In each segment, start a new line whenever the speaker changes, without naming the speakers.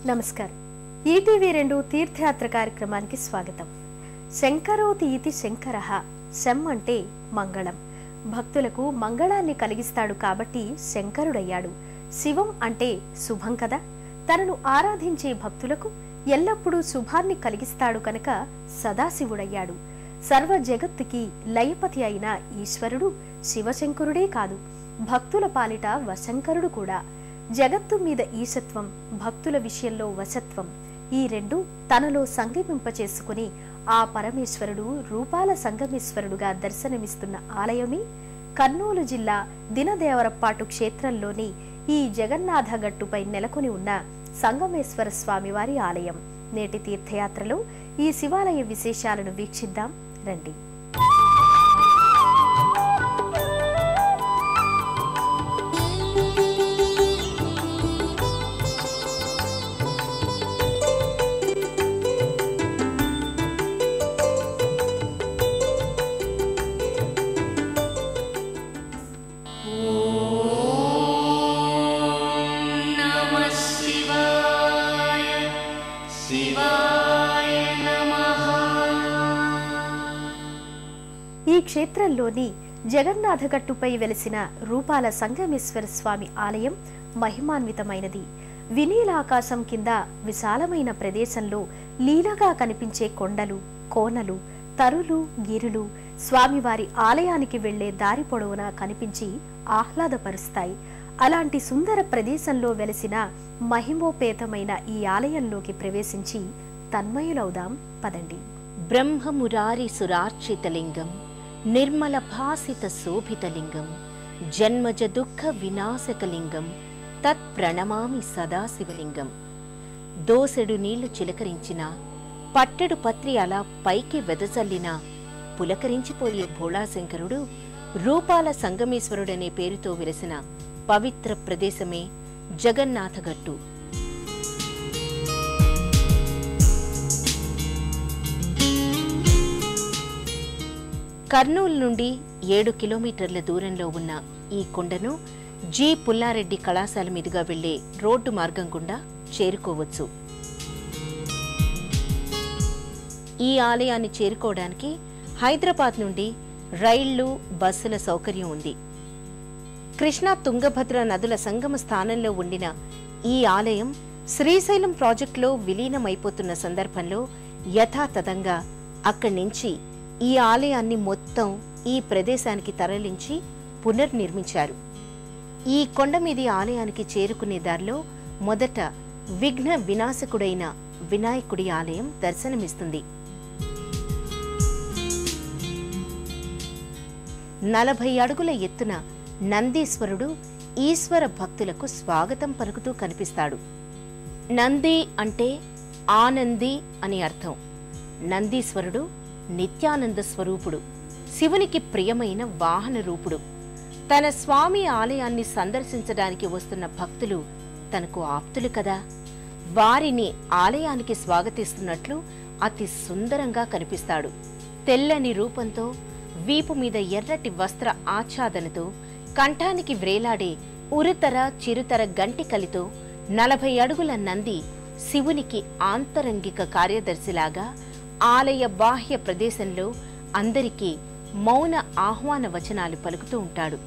నమస్కారం. ఈటీవీ2 తీర్థయాత్ర కార్యక్రమానికి స్వాగతం. శంకరోతి ఇతి శంకరః. శం అంటే మంగళం. భక్తులకు మంగళాన్ని కలిగిస్తాడు కాబట్టి శంకరుడయ్యాడు. శివం అంటే శుభం కదా. తనను ఆరాధించే భక్తులకు ఎల్లప్పుడూ శుభాన్ని కలిగిస్తాడు కనుక సదాశివుడయ్యాడు. సర్వ జగత్తుకి లయపతి అయిన ఈశ్వరుడు శివశంకరుడే కాదు, భక్తుల పాలిట వశంకరుడు కూడా. జగత్తు మీద ఈశత్వం, భక్తుల విషయంలో వశత్వం, ఈ రెండు తనలో సంగమింపచేసుకుని ఆ పరమేశ్వరుడు రూపాల సంగమేశ్వరుడుగా దర్శనమిస్తున్న ఆలయమే కర్నూలు జిల్లా దినదేవరప్పాటు క్షేత్రంలోని ఈ జగన్నాథ గట్టుపై నెలకొని ఉన్న సంగమేశ్వర స్వామివారి ఆలయం. నేటి తీర్థయాత్రలో ఈ శివాలయ విశేషాలను వీక్షిద్దాం రండి. ఈ క్షేత్రంలోని జగన్నాథగట్టుపై వెలిసిన రూపాల సంగమేశ్వర స్వామి ఆలయం మహిమాన్వితమైనది. వినీలాకాశం కింద విశాలమైన ప్రదేశంలో లీలగా కనిపించే కొండలు, కోనలు, తరులు, గిరులు స్వామివారి ఆలయానికి వెళ్లే దారి పొడవునా కనిపించి ఆహ్లాదపరుస్తాయి. అలాంటి సుందర ప్రదేశంలో వెలిసిన మహిమోపేతమైన ఈ ఆలయంలోకి ప్రవేశించి తన్మయులవుదాం పదండి.
బ్రహ్మమురారి సురార్చితలింగం, నిర్మల భాసిత శోభితలింగం, జన్మజ దుఃఖ వినాశకలింగం, తత్ ప్రణమామి సదాశివలింగం. దోసెడు నీళ్లు చిలకరించిన, పట్టెడు పత్రి అలా పైకి వెదజల్లిన పులకరించిపోయే భోళాశంకరుడు రూపాల సంగమేశ్వరుడనే పేరుతో వెలిసిన పవిత్ర ప్రదేశమే జగన్నాథగట్టు. కర్నూలు నుండి 7 కిలోమీటర్ల దూరంలో ఉన్న ఈ కొండను జి పుల్లారెడ్డి కళాశాల మీదుగా వెళ్లే రోడ్డు మార్గం గుండా చేరుకోవచ్చు. ఈ ఆలయాన్ని చేరుకోవడానికి హైదరాబాద్ నుండి రైళ్లు, బస్సుల సౌకర్యం ఉంది. కృష్ణా, తుంగభద్ర నదుల సంగమ స్థానంలో ఉండిన ఈ ఆలయం శ్రీశైలం ప్రాజెక్టులో విలీనమైపోతున్న సందర్భంలో యథాతథంగా అక్కడి నుంచి ఈ ఆలయాన్ని మొత్తం ఈ ప్రదేశానికి తరలించి పునర్నిర్మించారు. ఈ కొండ మీది ఆలయానికి చేరుకునే దారిలో మొదట విఘ్న వినాశకుడైన వినాయకుడి ఆలయం దర్శనమిస్తుంది. 40 అడుగుల ఎత్తున నందీశ్వరుడు ఈశ్వర భక్తులకు స్వాగతం పలుకుతూ కనిపిస్తాడు. నంది అంటే ఆనంది అని అర్థం. నందీశ్వరుడు నిత్యానంద స్వరూపుడు, శివునికి ప్రియమైన వాహన రూపుడు. తన స్వామి ఆలయాన్ని సందర్శించడానికి వస్తున్న భక్తులు తనకు ఆప్తులు కదా, వారిని ఆలయానికి స్వాగతిస్తున్నట్లు అతి సుందరంగా కనిపిస్తాడు. తెల్లని రూపంతో, వీపు మీద ఎర్రటి వస్త్ర ఆచ్ఛాదనతో, కంఠానికి వ్రేలాడే ఉరుతర చిరుతర గంటికలితో 40 అడుగుల నంది శివునికి ఆంతరంగిక కార్యదర్శిలాగా ఆలయ బాహ్య ప్రదేశంలో అందరికీ మౌన ఆహ్వాన వచనాలు పలుకుతూ ఉంటాడు.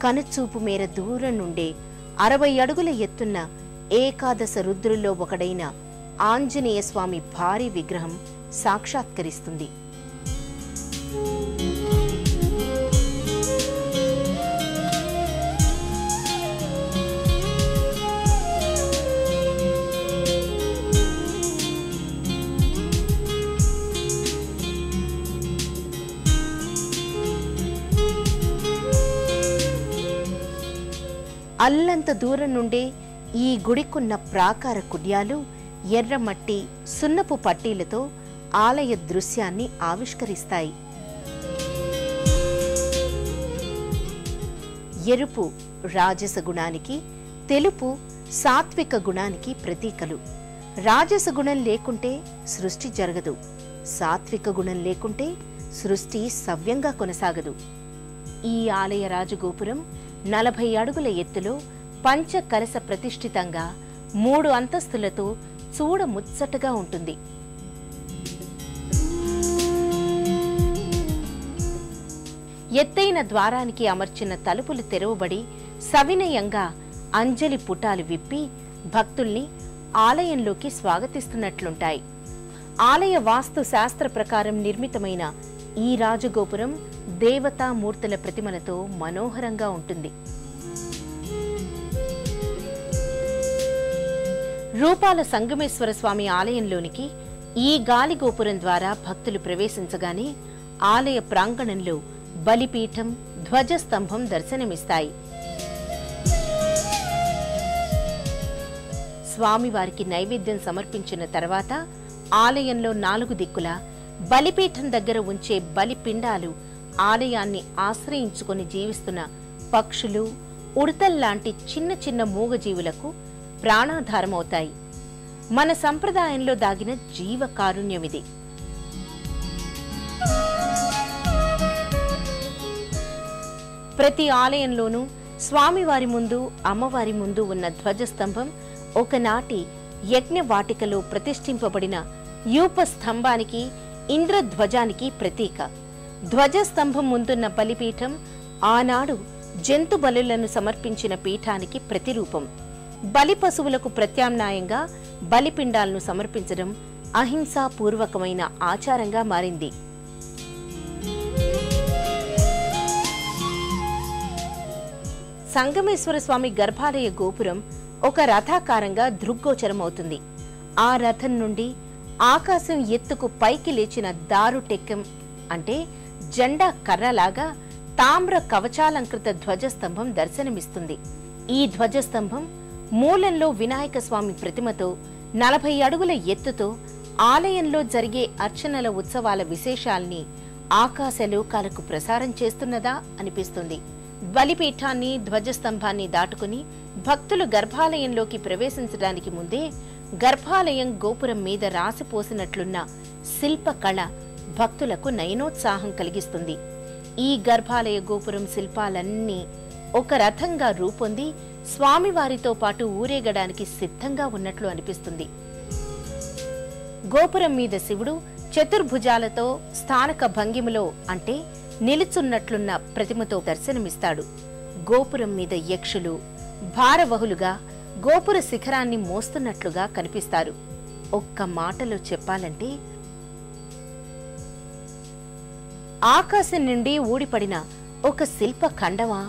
కనుచూపు మేర దూరం నుండే 60 అడుగుల ఎత్తున్న ఏకాదశ రుద్రుల్లో ఒకడైన ఆంజనేయ స్వామి భారీ విగ్రహం సాక్షాత్కరిస్తుంది. అల్లంత దూరం నుండే ఈ గుడికున్న ప్రాకార కుడ్యాలు ఎర్రమట్టి, సున్నపు పట్టీలతో ఆలయ దృశ్యాన్ని ఆవిష్కరిస్తాయి. ఎరుపు రాజస గుణానికి, తెలుపు సాత్విక గుణానికి ప్రతీకలు. రాజస గుణం లేకుంటే సృష్టి జరగదు, సాత్విక గుణం లేకుంటే సృష్టి సవ్యంగా కొనసాగదు. ఈ ఆలయ రాజగోపురం 40 అడుగుల ఎత్తులో పంచకలశ ప్రతిష్ఠితంగా 3 అంతస్తులతో చూడముచ్చటగా ఉంటుంది. ఎత్తైన ద్వారానికి అమర్చిన తలుపులు తెరవబడి సవినయంగా అంజలి పుటాలు విప్పి భక్తుల్ని ఆలయంలోకి స్వాగతిస్తున్నట్లుంటాయి. ఆలయ వాస్తు శాస్త్ర ప్రకారం నిర్మితమైన ఈ రాజగోపురం దేవతామూర్తుల ప్రతిమలతో మనోహరంగా ఉంటుంది. రూపాల సంగమేశ్వర స్వామి ఆలయంలోనికి ఈ గాలి గోపురం ద్వారా భక్తులు ప్రవేశించగానే ఆలయ ప్రాంగణంలో బలిపీఠం, ధ్వజస్తంభం దర్శనమిస్తాయి. స్వామివారికి నైవేద్యం సమర్పించిన తర్వాత ఆలయంలో 4 దిక్కులా బలిపీఠం దగ్గర ఉంచే బలిపిండాలు ఆలయాన్ని ఆశ్రయించుకొని జీవిస్తున్న పక్షులు, ఉడతల్లాంటి చిన్న చిన్న మూగజీవులకు ప్రాణాధారమవుతాయి. మన సంప్రదాయంలో దాగిన జీవ కారుణ్యమిది. ప్రతి ఆలయంలోనూ స్వామివారి ముందు, అమ్మవారి ముందు ఉన్న ధ్వజస్తంభం ఒకనాటి యజ్ఞవాటికలో ప్రతిష్ఠింపబడిన యూప స్తంభానికి, ఇంద్రధ్వజానికి ప్రతీక. ధ్వజస్తంభం ముందున్న బలిపీఠం ఆనాడు జంతు బలులను సమర్పించిన పీఠానికి ప్రతిరూపం. బలి పశువులకు ప్రత్యామ్నాయంగా బలిపిండాలను సమర్పించడం అహింసాపూర్వకమైన ఆచారంగా మారింది. సంగమేశ్వర స్వామి గర్భాలయ గోపురం ఒక రథాకారంగా దృగ్గోచరమవుతుంది. ఆ రథం నుండి ఆకాశం ఎత్తుకు పైకి లేచిన దారుటెక్కం అంటే జెండా కర్రలాగా తామ్ర కవచాలంకృత ధ్వజస్తంభం దర్శనమిస్తుంది. ఈ ధ్వజస్తంభం మూలంలో వినాయక స్వామి ప్రతిమతో 40 అడుగుల ఎత్తుతో ఆలయంలో జరిగే అర్చనల ఉత్సవాల విశేషాల్ని ఆకాశలోకాలకు ప్రసారం చేస్తున్నదా అనిపిస్తుంది. బలిపీఠాన్ని, ధ్వజస్తంభాన్ని దాటుకుని భక్తులు గర్భాలయంలోకి ప్రవేశించడానికి ముందే గర్భాలయం గోపురం మీద రాసిపోసినట్లున్న శిల్పకళ భక్తులకు నయనోత్సాహం కలిగిస్తుంది. ఈ గర్భాలయ గోపురం శిల్పాలన్నీ ఒక రథంగా రూపొంది స్వామివారితో పాటు ఊరేగడానికి సిద్ధంగా ఉన్నట్లు అనిపిస్తుంది. గోపురం మీద శివుడు చతుర్భుజాలతో స్థానక భంగిమలో అంటే నిలుచున్నట్లున్న ప్రతిమతో దర్శనమిస్తాడు. గోపురం మీద యక్షులు భారవహులుగా గోపుర శిఖరాన్ని మోస్తున్నట్లుగా కనిపిస్తారు. ఒక్క మాటలో చెప్పాలంటే ఆకాశం నుండి ఊడిపడిన ఒక శిల్ప ఖండమా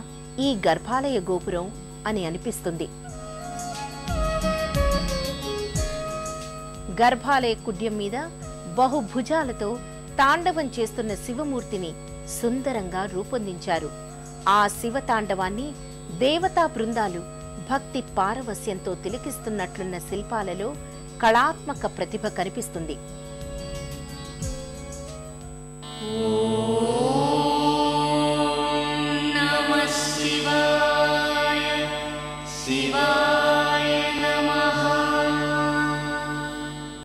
ఈ గర్భాలయ గోపురం అని అనిపిస్తుంది. గర్భాలయ కుడ్యం మీద బహుభుజాలతో తాండవం చేస్తున్న శివమూర్తిని సుందరంగా రూపొందించారు. ఆ శివతాండవాన్ని దేవతా బృందాలు భక్తి పారవస్యంతో తిలకిస్తున్నట్లున్న శిల్పాలలో కళాత్మక ప్రతిభ కనిపిస్తుంది.